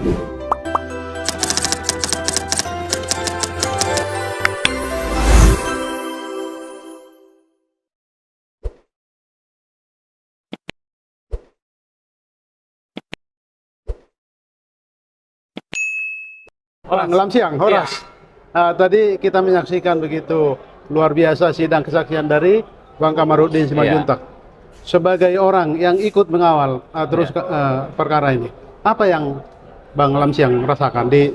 Selamat siang, Horas. Tadi kita menyaksikan begitu luar biasa sidang kesaksian dari Bang Kamarudin Simanjuntak. Sebagai orang yang ikut mengawal perkara ini, apa yang Bang Lamsiang rasakan di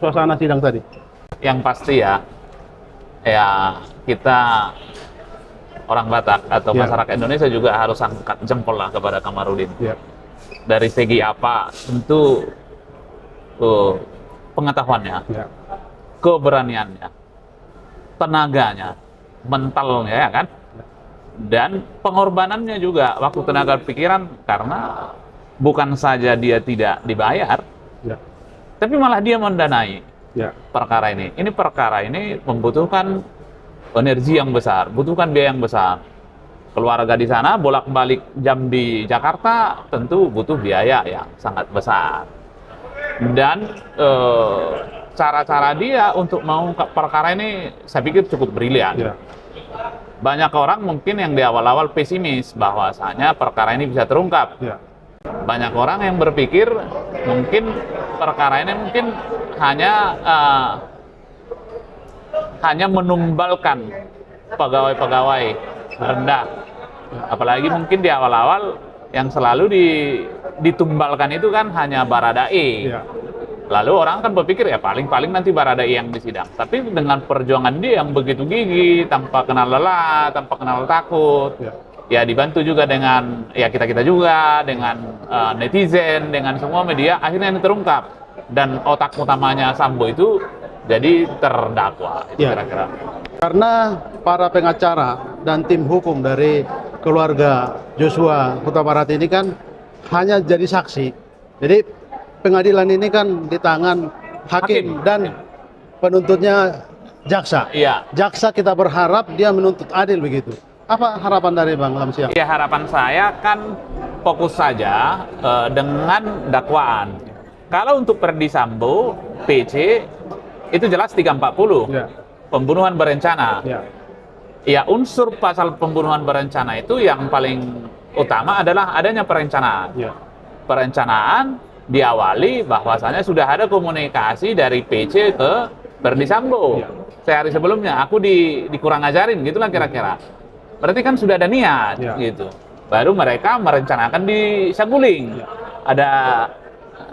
suasana sidang tadi? Yang pasti ya kita orang Batak atau masyarakat Indonesia juga harus angkat jempol lah kepada Kamarudin. Dari segi apa? Tentu pengetahuannya, keberaniannya, tenaganya, mentalnya, ya kan? Dan pengorbanannya juga, waktu, tenaga, pikiran, karena bukan saja dia tidak dibayar, tapi malah dia mendanai perkara ini. Ini perkara ini membutuhkan energi yang besar, butuhkan biaya yang besar. Keluarga di sana bolak-balik jam di Jakarta tentu butuh biaya yang sangat besar. Dan cara-cara dia untuk mengungkap perkara ini saya pikir cukup brilian. Banyak orang mungkin yang di awal-awal pesimis bahwasanya perkara ini bisa terungkap. Banyak orang yang berpikir mungkin perkara ini mungkin hanya menumbalkan pegawai-pegawai rendah. Apalagi mungkin di awal-awal yang selalu ditumbalkan itu kan hanya Baradae. Lalu orang kan berpikir ya paling-paling nanti Baradae yang disidang. Tapi dengan perjuangan dia yang begitu gigih, tanpa kenal lelah, tanpa kenal takut, ya dibantu juga dengan kita juga, dengan netizen, dengan semua media, akhirnya ini terungkap. Dan otak utamanya Sambo itu jadi terdakwa, itu kira-kira. Karena para pengacara dan tim hukum dari keluarga Joshua Huta Barat ini kan hanya jadi saksi. Jadi pengadilan ini kan di tangan hakim dan penuntutnya jaksa. Jaksa kita berharap dia menuntut adil begitu. Apa harapan dari Bang Lamsiang? Ya, harapan saya kan fokus saja dengan dakwaan. Kalau untuk Ferdy Sambo, PC itu jelas 340. Pembunuhan berencana. Ya, unsur pasal pembunuhan berencana itu yang paling utama adalah adanya perencanaan. Perencanaan diawali bahwasanya sudah ada komunikasi dari PC ke Ferdy Sambo. Sehari sebelumnya aku dikurang ajarin gitulah kira-kira. Berarti kan sudah ada niat gitu. Baru mereka merencanakan di Saguling. Ada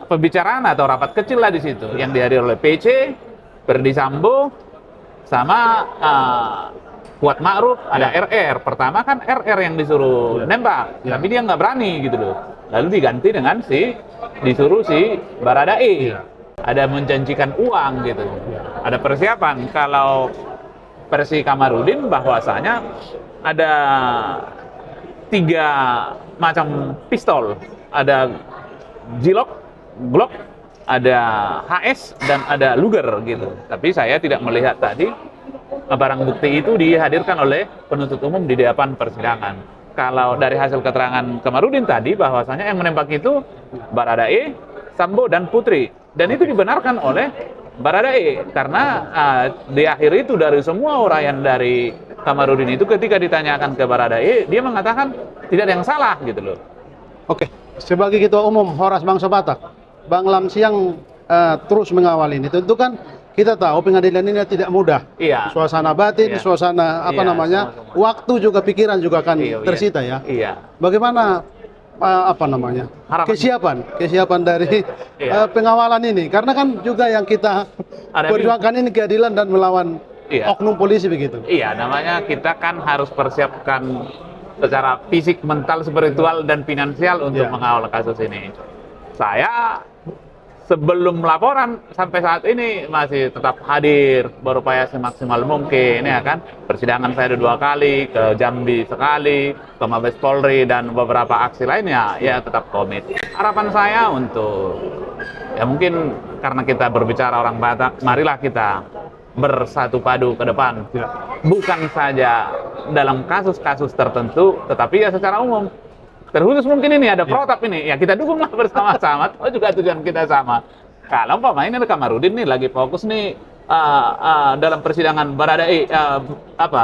pembicaraan atau rapat kecil lah di situ yang dihadiri oleh PC, Ferdy Sambo, sama Kuat Ma'ruf, ada RR. Pertama kan RR yang disuruh nembak, tapi dia nggak berani gitu loh. Lalu diganti dengan disuruh si Baradae. Ada menjanjikan uang gitu. Ada persiapan. Kalau versi Kamarudin bahwasanya ada 3 macam pistol. Ada Glock, ada HS, dan ada Luger gitu. Tapi saya tidak melihat tadi barang bukti itu dihadirkan oleh penuntut umum di depan persidangan. Kalau dari hasil keterangan Kamarudin tadi bahwasanya yang menembak itu Baradae, Sambo, dan Putri. Dan itu dibenarkan oleh Baradae karena di akhir itu dari semua uraian dari Kamarudin itu ketika ditanyakan ke Baradae, dia mengatakan tidak ada yang salah gitu loh. Oke, sebagai Ketua Umum Horas Bangsa Batak, Bang Lamsiang terus mengawal ini. Tentu kan kita tahu pengadilan ini tidak mudah. Suasana batin, suasana waktu juga, pikiran juga akan tersita ya. Bagaimana kesiapan dari pengawalan ini? Karena kan juga yang kita perjuangkan ini keadilan dan melawan oknum polisi begitu. Namanya kita kan harus persiapkan secara fisik, mental, spiritual, dan finansial untuk mengawal kasus ini. Saya sebelum laporan sampai saat ini masih tetap hadir, berupaya semaksimal mungkin ya kan. Persidangan saya ada 2 kali, ke Jambi sekali, ke Mabes Polri, dan beberapa aksi lainnya ya tetap komit. Harapan saya untuk mungkin karena kita berbicara orang Batak, marilah kita bersatu padu ke depan. Bukan saja dalam kasus-kasus tertentu, tetapi ya secara umum. terkhusus mungkin ini ada protap ini, ya kita dukunglah bersama-sama, toh juga tujuan kita sama. Kalau umpamanya ini Kamarudin nih lagi fokus nih dalam persidangan Baradae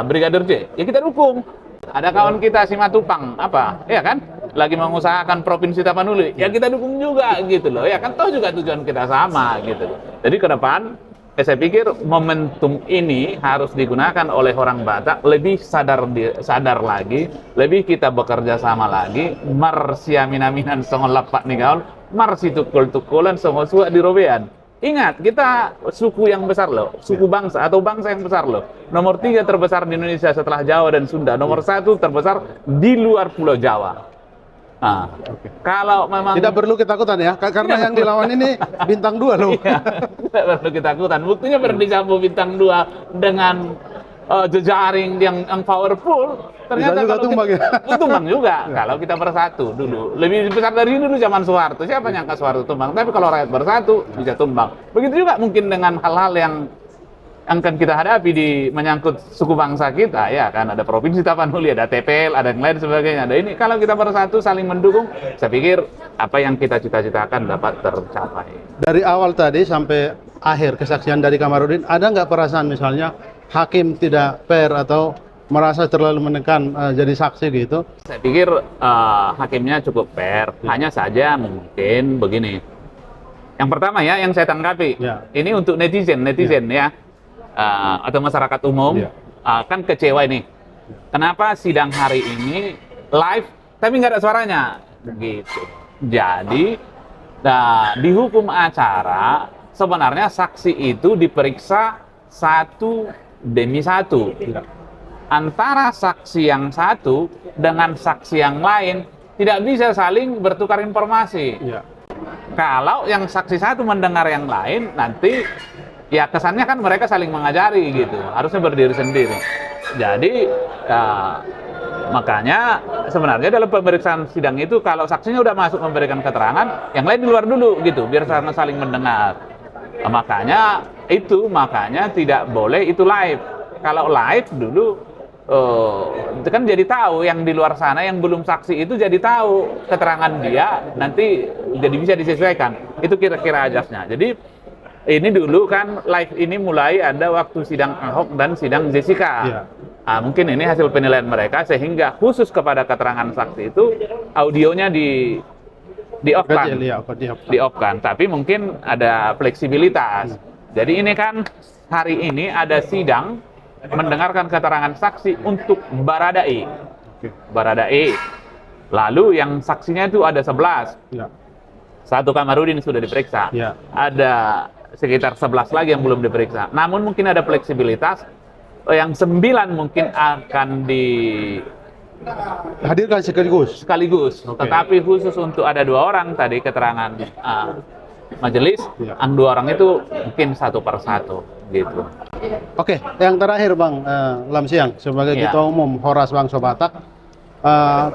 Brigadir J, ya kita dukung. Ada kawan kita Simatupang ya kan, lagi mengusahakan Provinsi Tapanuli, ya kita dukung juga gitu loh, ya kan, toh juga tujuan kita sama gitu. Jadi ke depan saya pikir momentum ini harus digunakan oleh orang Batak lebih sadar lagi, lebih kita bekerja sama lagi, mar siaminaminan songol lapak nih kawan, mar situkul-tukulan songol suak di robean. Ingat, kita suku yang besar loh, suku bangsa atau bangsa yang besar loh. Nomor 3 terbesar di Indonesia setelah Jawa dan Sunda, nomor 1 terbesar di luar Pulau Jawa. Nah, kalau memang tidak perlu ketakutan ya, karena yang dilawan ini bintang 2 loh. Iya, tidak perlu ketakutan. Buktinya Ferdy Sambo bintang 2 dengan jejaring yang powerful, ternyata juga kalau tumbang ya. tumbang juga. Kalau kita bersatu dulu, lebih besar dari dulu zaman Soeharto. Siapa nyangka Soeharto tumbang? Tapi kalau rakyat bersatu bisa tumbang. Begitu juga mungkin dengan hal-hal yang akan kita hadapi di menyangkut suku bangsa kita, ya kan, ada Provinsi Tapanuli, ada TPL, ada yang lain sebagainya. Ada ini, kalau kita bersatu saling mendukung, saya pikir apa yang kita cita-citakan dapat tercapai. Dari awal tadi sampai akhir kesaksian dari Kamarudin, ada nggak perasaan misalnya hakim tidak fair atau merasa terlalu menekan jadi saksi gitu? Saya pikir hakimnya cukup fair, hanya saja mungkin begini. Yang pertama ya, yang saya tanggapi, ini untuk netizen ya. Atau masyarakat umum kan kecewa ini. Kenapa sidang hari ini live tapi nggak ada suaranya gitu. Jadi di hukum acara sebenarnya saksi itu diperiksa 1 demi 1. Antara saksi yang satu dengan saksi yang lain tidak bisa saling bertukar informasi. Kalau yang saksi satu mendengar yang lain, nanti ya kesannya kan mereka saling mengajari gitu, harusnya berdiri sendiri. Jadi makanya sebenarnya dalam pemeriksaan sidang itu kalau saksinya udah masuk memberikan keterangan, yang lain di luar dulu gitu, biar saling mendengar. Makanya tidak boleh itu live. Kalau live dulu itu kan jadi tahu yang di luar sana yang belum saksi itu jadi tahu keterangan dia, nanti jadi bisa disesuaikan. Itu kira-kira ajasnya. Jadi ini dulu kan live ini mulai ada waktu sidang Ahok dan sidang Jessica. Mungkin ini hasil penilaian mereka sehingga khusus kepada keterangan saksi itu audionya di-off-kan. Tapi mungkin ada fleksibilitas. Jadi ini kan hari ini ada sidang mendengarkan keterangan saksi untuk Baradae. Lalu yang saksinya itu ada 11. Satu Kamarudin sudah diperiksa. Ada sekitar 11 lagi yang belum diperiksa. Namun mungkin ada fleksibilitas, yang 9 mungkin akan hadirkan sekaligus. Tetapi khusus untuk ada 2 orang tadi keterangan majelis, yang 2 orang itu mungkin 1 per 1 gitu. Oke, yang terakhir Bang Lamsiang sebagai Ketua Umum Horas Bangsa Batak,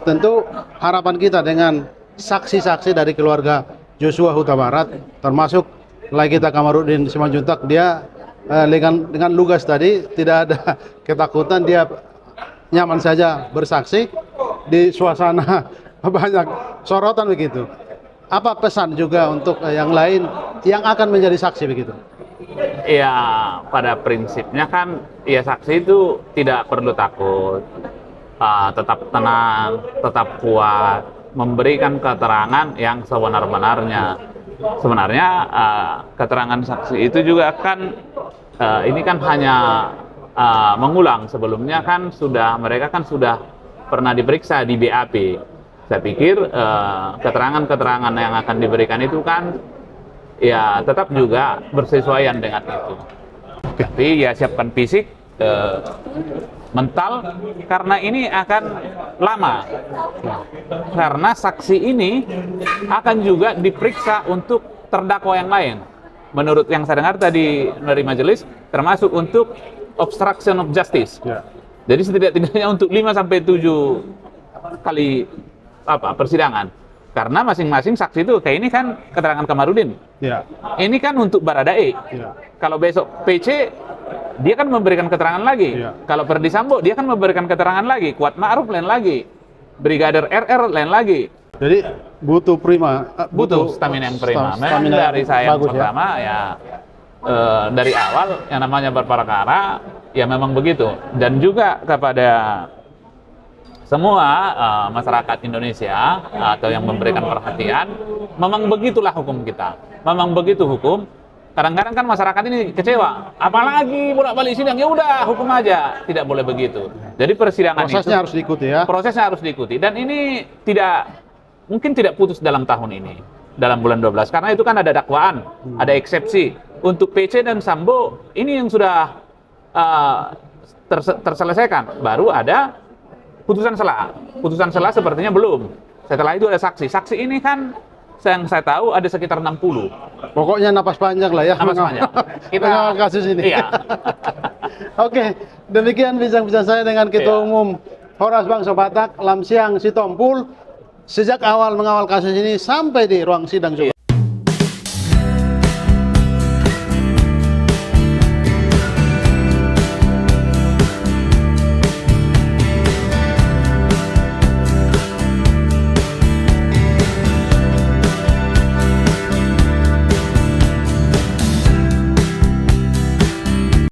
tentu harapan kita dengan saksi-saksi dari keluarga Joshua Huta Barat, termasuk lagi kita Kamarudin Simanjuntak, dia dengan lugas tadi tidak ada ketakutan, dia nyaman saja bersaksi di suasana banyak sorotan begitu. Apa pesan juga untuk yang lain yang akan menjadi saksi begitu? Ya, pada prinsipnya kan ya saksi itu tidak perlu takut, tetap tenang, tetap kuat, memberikan keterangan yang sebenar-benarnya. Sebenarnya keterangan saksi itu juga kan ini kan hanya mengulang, sebelumnya kan mereka sudah pernah diperiksa di BAP. Saya pikir keterangan-keterangan yang akan diberikan itu kan ya tetap juga bersesuaian dengan itu. Tapi ya siapkan fisik, mental, karena ini akan lama. Karena saksi ini akan juga diperiksa untuk terdakwa yang lain. Menurut yang saya dengar tadi dari majelis, termasuk untuk obstruction of justice. Jadi setidak-tidaknya untuk 5 sampai 7 kali persidangan. Karena masing-masing saksi itu kayak ini kan keterangan Kamarudin. Ini kan untuk Baradae. Kalau besok PC dia kan memberikan keterangan lagi. Kalau Ferdy Sambo dia kan memberikan keterangan lagi. Kuat Ma'ruf lain lagi. Brigadir RR lain lagi. Jadi butuh prima, Butuh stamina yang prima. Memang stamina dari saya yang bagus, pertama ya, dari awal yang namanya berperkara ya memang begitu. Dan juga kepada semua masyarakat Indonesia atau yang memberikan perhatian, memang begitulah hukum kita. Memang begitu hukum. Kadang-kadang kan masyarakat ini kecewa, apalagi bolak-balik sidang, ya udah hukum aja. Tidak boleh begitu. Jadi persidangan prosesnya harus diikuti ya. prosesnya harus diikuti. Dan ini mungkin tidak putus dalam tahun ini, dalam bulan 12. Karena itu kan ada dakwaan, ada eksepsi. Untuk PC dan Sambo, ini yang sudah terselesaikan. Baru ada putusan sela. Putusan sela sepertinya belum. Setelah itu ada saksi. Saksi ini kan yang saya tahu ada sekitar 60. Pokoknya napas panjang lah ya. Napas panjang. Kita mengawal kasus ini. Iya. Oke, demikian bincang-bincang saya dengan Ketua Umum Horas Bangsa Batak, Lamsiang Sitompul, sejak awal mengawal kasus ini sampai di ruang sidang juga.